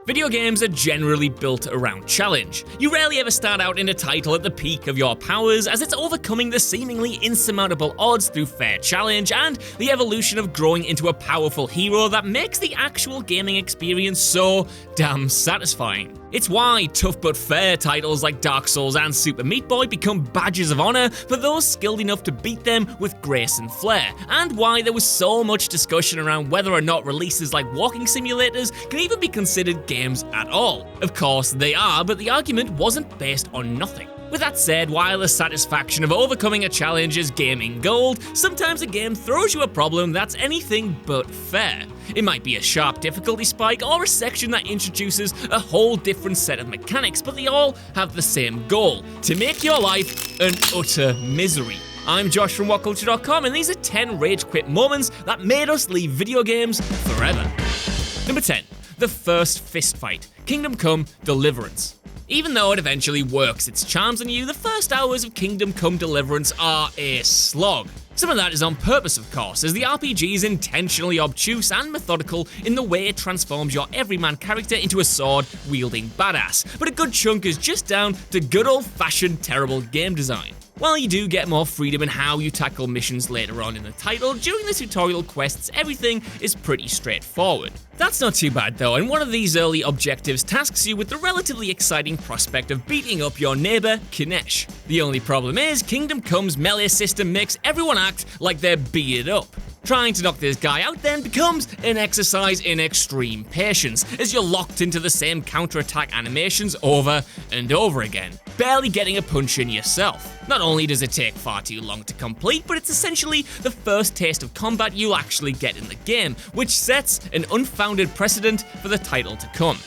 Video games are generally built around challenge. You rarely ever start out in a title at the peak of your powers, as it's overcoming the seemingly insurmountable odds through fair challenge and the evolution of growing into a powerful hero that makes the actual gaming experience so damn satisfying. It's why tough but fair titles like Dark Souls and Super Meat Boy become badges of honor for those skilled enough to beat them with grace and flair, and why there was so much discussion around whether or not releases like walking simulators can even be considered games at all. Of course they are, but the argument wasn't based on nothing. With that said, while the satisfaction of overcoming a challenge is gaming gold, sometimes a game throws you a problem that's anything but fair. It might be a sharp difficulty spike or a section that introduces a whole different set of mechanics, but they all have the same goal: to make your life an utter misery. I'm Josh from WhatCulture.com, and these are 10 rage quit moments that made us leave video games forever. Number 10. The first fist fight. Kingdom Come: Deliverance. Even though it eventually works its charms on you, the first hours of Kingdom Come: Deliverance are a slog. Some of that is on purpose, of course, as the RPG is intentionally obtuse and methodical in the way it transforms your everyman character into a sword-wielding badass, but a good chunk is just down to good old-fashioned terrible game design. While you do get more freedom in how you tackle missions later on in the title, during the tutorial quests everything is pretty straightforward. That's not too bad though, and one of these early objectives tasks you with the relatively exciting prospect of beating up your neighbor, Kinesh. The only problem is, Kingdom Come's melee system makes everyone act like they're beat up. Trying to knock this guy out then becomes an exercise in extreme patience, as you're locked into the same counterattack animations over and over again, barely getting a punch in yourself. Not only does it take far too long to complete, but it's essentially the first taste of combat you'll actually get in the game, which sets an unfounded precedent for the title to come.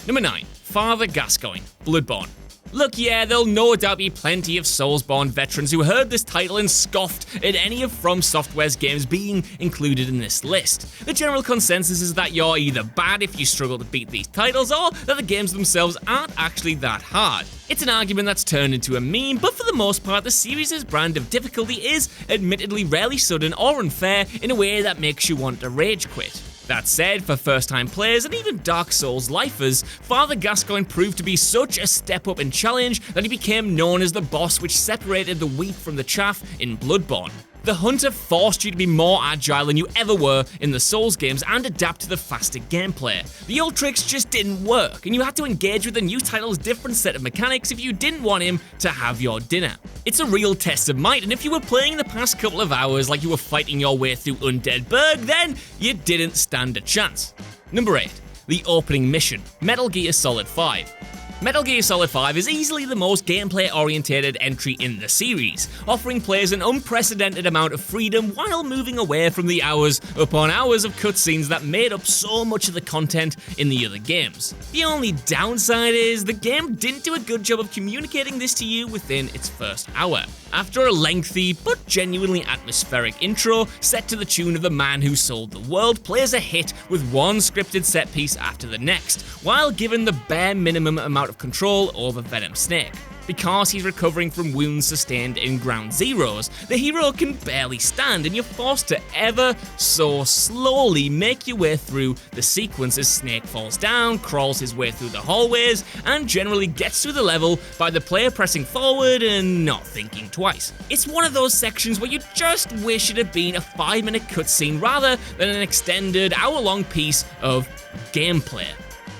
Number 9. Father Gascoigne: Bloodborne. Look, yeah, there'll no doubt be plenty of Soulsborne veterans who heard this title and scoffed at any of From Software's games being included in this list. The general consensus is that you're either bad if you struggle to beat these titles, or that the games themselves aren't actually that hard. It's an argument that's turned into a meme, but for the most part, the series' brand of difficulty is admittedly rarely sudden or unfair in a way that makes you want to rage quit. That said, for first-time players and even Dark Souls lifers, Father Gascoigne proved to be such a step up in challenge that he became known as the boss which separated the wheat from the chaff in Bloodborne. The Hunter forced you to be more agile than you ever were in the Souls games and adapt to the faster gameplay. The old tricks just didn't work, and you had to engage with the new title's different set of mechanics if you didn't want him to have your dinner. It's a real test of might, and if you were playing the past couple of hours like you were fighting your way through Undead Burg, then you didn't stand a chance. Number 8. The opening mission. Metal Gear Solid 5. Metal Gear Solid 5 is easily the most gameplay-oriented entry in the series, offering players an unprecedented amount of freedom while moving away from the hours upon hours of cutscenes that made up so much of the content in the other games. The only downside is the game didn't do a good job of communicating this to you within its first hour. After a lengthy but genuinely atmospheric intro set to the tune of The Man Who Sold the World, players are hit with one scripted set piece after the next, while given the bare minimum amount of control over Venom Snake. Because he's recovering from wounds sustained in Ground Zeroes, the hero can barely stand, and you're forced to ever so slowly make your way through the sequence as Snake falls down, crawls his way through the hallways, and generally gets through the level by the player pressing forward and not thinking twice. It's one of those sections where you just wish it had been a 5-minute cutscene rather than an extended hour-long piece of gameplay.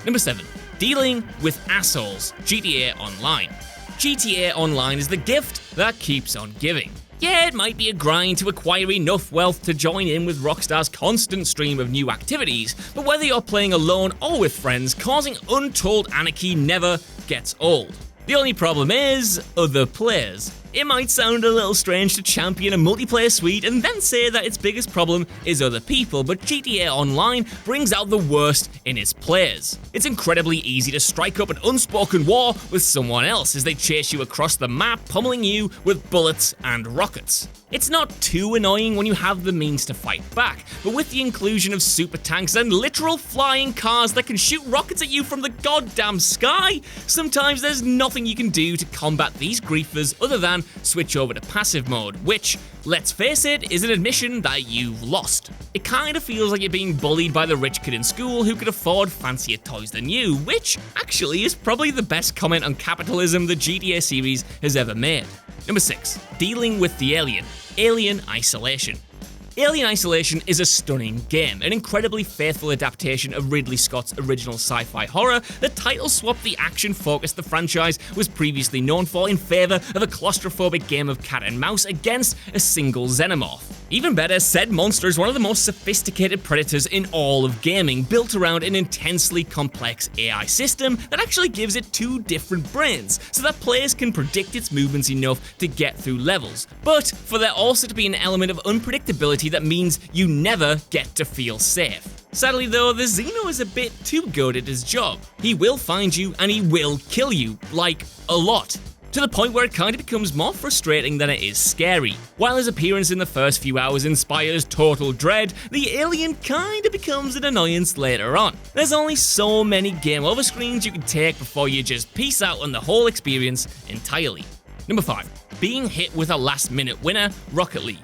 Number 7. Dealing with assholes. GTA Online. GTA Online is the gift that keeps on giving. Yeah, it might be a grind to acquire enough wealth to join in with Rockstar's constant stream of new activities, but whether you're playing alone or with friends, causing untold anarchy never gets old. The only problem is other players. It might sound a little strange to champion a multiplayer suite and then say that its biggest problem is other people, but GTA Online brings out the worst in its players. It's incredibly easy to strike up an unspoken war with someone else as they chase you across the map, pummeling you with bullets and rockets. It's not too annoying when you have the means to fight back, but with the inclusion of super tanks and literal flying cars that can shoot rockets at you from the goddamn sky, sometimes there's nothing you can do to combat these griefers other than can switch over to passive mode, which, let's face it, is an admission that you've lost. It kind of feels like you're being bullied by the rich kid in school who could afford fancier toys than you, which actually is probably the best comment on capitalism the GTA series has ever made. Number 6. Dealing with the alien. Alien Isolation. Alien Isolation is a stunning game, an incredibly faithful adaptation of Ridley Scott's original sci-fi horror that title-swapped the action focus the franchise was previously known for in favour of a claustrophobic game of cat and mouse against a single xenomorph. Even better, said monster is one of the most sophisticated predators in all of gaming, built around an intensely complex AI system that actually gives it 2 different brains, so that players can predict its movements enough to get through levels, but for there also to be an element of unpredictability that means you never get to feel safe. Sadly though, the Xeno is a bit too good at his job. He will find you and he will kill you, like, a lot. To the point where it kind of becomes more frustrating than it is scary. While his appearance in the first few hours inspires total dread, the alien kind of becomes an annoyance later on. There's only so many game over screens you can take before you just peace out on the whole experience entirely. Number 5. Being hit with a last-minute winner, Rocket League.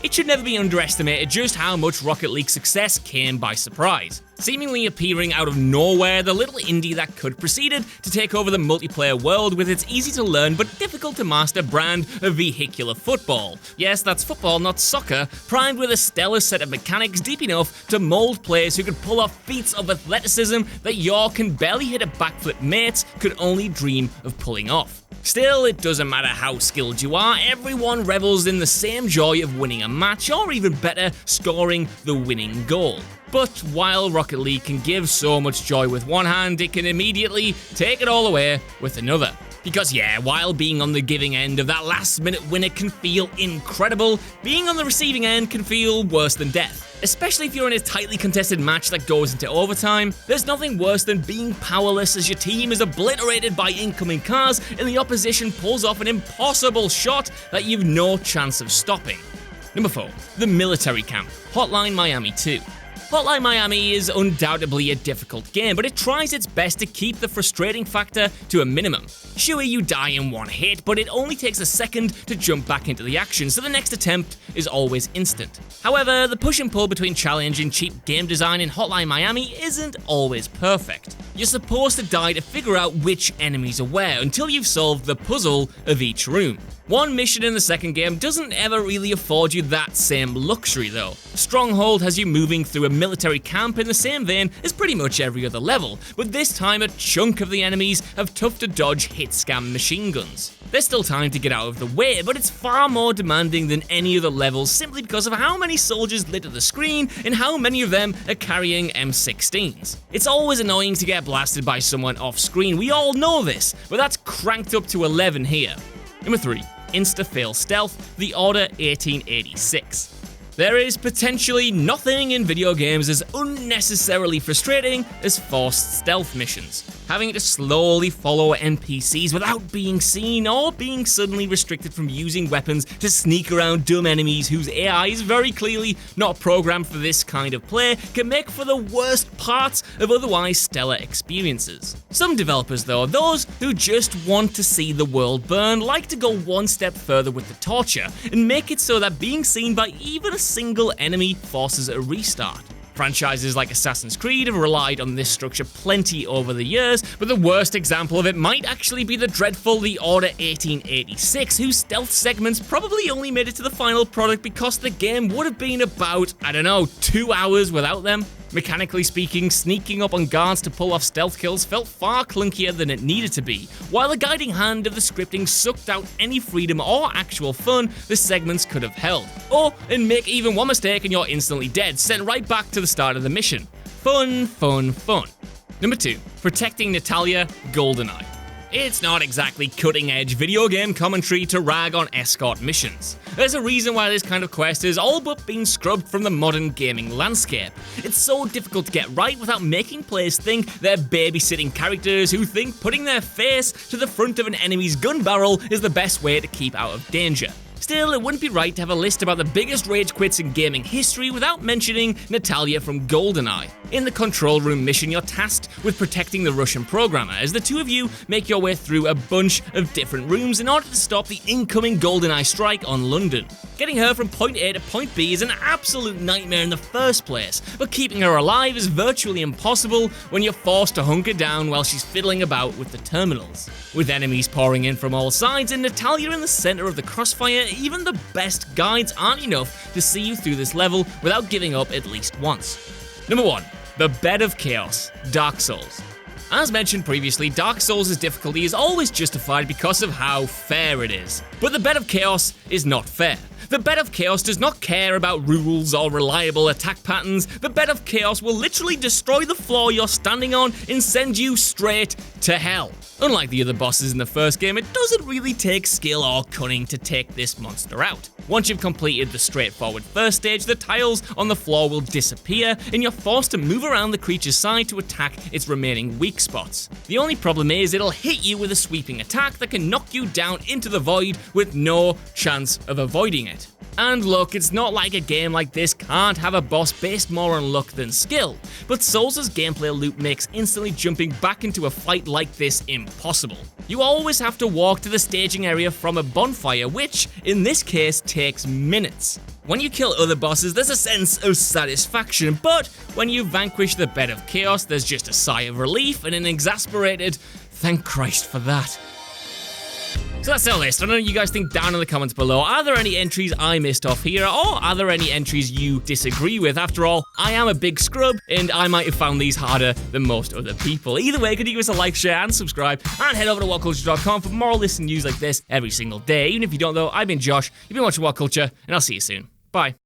It should never be underestimated just how much Rocket League's success came by surprise. Seemingly appearing out of nowhere, the little indie that could proceeded to take over the multiplayer world with its easy-to-learn but difficult-to-master brand of vehicular football. Yes, that's football, not soccer, primed with a stellar set of mechanics deep enough to mold players who could pull off feats of athleticism that your can barely hit a backflip mates could only dream of pulling off. Still, it doesn't matter how skilled you are, everyone revels in the same joy of winning a match, or even better, scoring the winning goal. But while Rocket League can give so much joy with one hand, it can immediately take it all away with another. Because yeah, while being on the giving end of that last-minute winner can feel incredible, being on the receiving end can feel worse than death. Especially if you're in a tightly contested match that goes into overtime, there's nothing worse than being powerless as your team is obliterated by incoming cars and the opposition pulls off an impossible shot that you've no chance of stopping. Number 4. The Military Camp, Hotline Miami 2. Hotline Miami is undoubtedly a difficult game, but it tries its best to keep the frustrating factor to a minimum. Sure, you die in one hit, but it only takes a second to jump back into the action, so the next attempt is always instant. However, the push and pull between challenge and cheap game design in Hotline Miami isn't always perfect. You're supposed to die to figure out which enemies are where until you've solved the puzzle of each room. One mission in the second game doesn't ever really afford you that same luxury though. Stronghold has you moving through a military camp in the same vein as pretty much every other level, but this time a chunk of the enemies have tough to dodge hit scam machine guns. There's still time to get out of the way, but it's far more demanding than any other levels simply because of how many soldiers litter the screen and how many of them are carrying M16s. It's always annoying to get blasted by someone off screen, we all know this, but that's cranked up to 11 here. Number 3. Insta-fail stealth, The Order 1886. There is potentially nothing in video games as unnecessarily frustrating as forced stealth missions. Having to slowly follow NPCs without being seen or being suddenly restricted from using weapons to sneak around dumb enemies whose AI is very clearly not programmed for this kind of play can make for the worst parts of otherwise stellar experiences. Some developers though, those who just want to see the world burn, like to go one step further with the torture and make it so that being seen by even a single enemy forces a restart. Franchises like Assassin's Creed have relied on this structure plenty over the years, but the worst example of it might actually be the dreadful The Order 1886, whose stealth segments probably only made it to the final product because the game would have been about, 2 hours without them. Mechanically speaking, sneaking up on guards to pull off stealth kills felt far clunkier than it needed to be, while the guiding hand of the scripting sucked out any freedom or actual fun the segments could have held. Or, and make even one mistake and you're instantly dead, sent right back to the start of the mission. Fun, fun, fun. Number 2. Protecting Natalia, GoldenEye. It's not exactly cutting-edge video game commentary to rag on escort missions. There's a reason why this kind of quest is all but being scrubbed from the modern gaming landscape. It's so difficult to get right without making players think they're babysitting characters who think putting their face to the front of an enemy's gun barrel is the best way to keep out of danger. Still, it wouldn't be right to have a list about the biggest rage quits in gaming history without mentioning Natalia from GoldenEye. In the control room mission, you're tasked with protecting the Russian programmer as the two of you make your way through a bunch of different rooms in order to stop the incoming GoldenEye strike on London. Getting her from point A to point B is an absolute nightmare in the first place, but keeping her alive is virtually impossible when you're forced to hunker down while she's fiddling about with the terminals. With enemies pouring in from all sides and Natalia in the center of the crossfire, even the best guides aren't enough to see you through this level without giving up at least once. Number 1. The Bed of Chaos, Dark Souls. As mentioned previously, Dark Souls' difficulty is always justified because of how fair it is. But the Bed of Chaos is not fair. The Bed of Chaos does not care about rules or reliable attack patterns. The Bed of Chaos will literally destroy the floor you're standing on and send you straight to hell. Unlike the other bosses in the first game, it doesn't really take skill or cunning to take this monster out. Once you've completed the straightforward first stage, the tiles on the floor will disappear and you're forced to move around the creature's side to attack its remaining weak spots. The only problem is it'll hit you with a sweeping attack that can knock you down into the void with no chance of avoiding it. And look, it's not like a game like this can't have a boss based more on luck than skill, but Souls' gameplay loop makes instantly jumping back into a fight like this impossible. You always have to walk to the staging area from a bonfire, which, in this case, takes minutes. When you kill other bosses, there's a sense of satisfaction, but when you vanquish the Bed of Chaos, there's just a sigh of relief and an exasperated, thank Christ for that. So that's our list. I don't know what you guys think down in the comments below. Are there any entries I missed off here, or are there any entries you disagree with? After all, I am a big scrub, and I might have found these harder than most other people. Either way, could you give us a like, share, and subscribe, and head over to WhatCulture.com for more lists and news like this every single day. Even if you don't, though, I've been Josh, you've been watching WhatCulture, and I'll see you soon. Bye.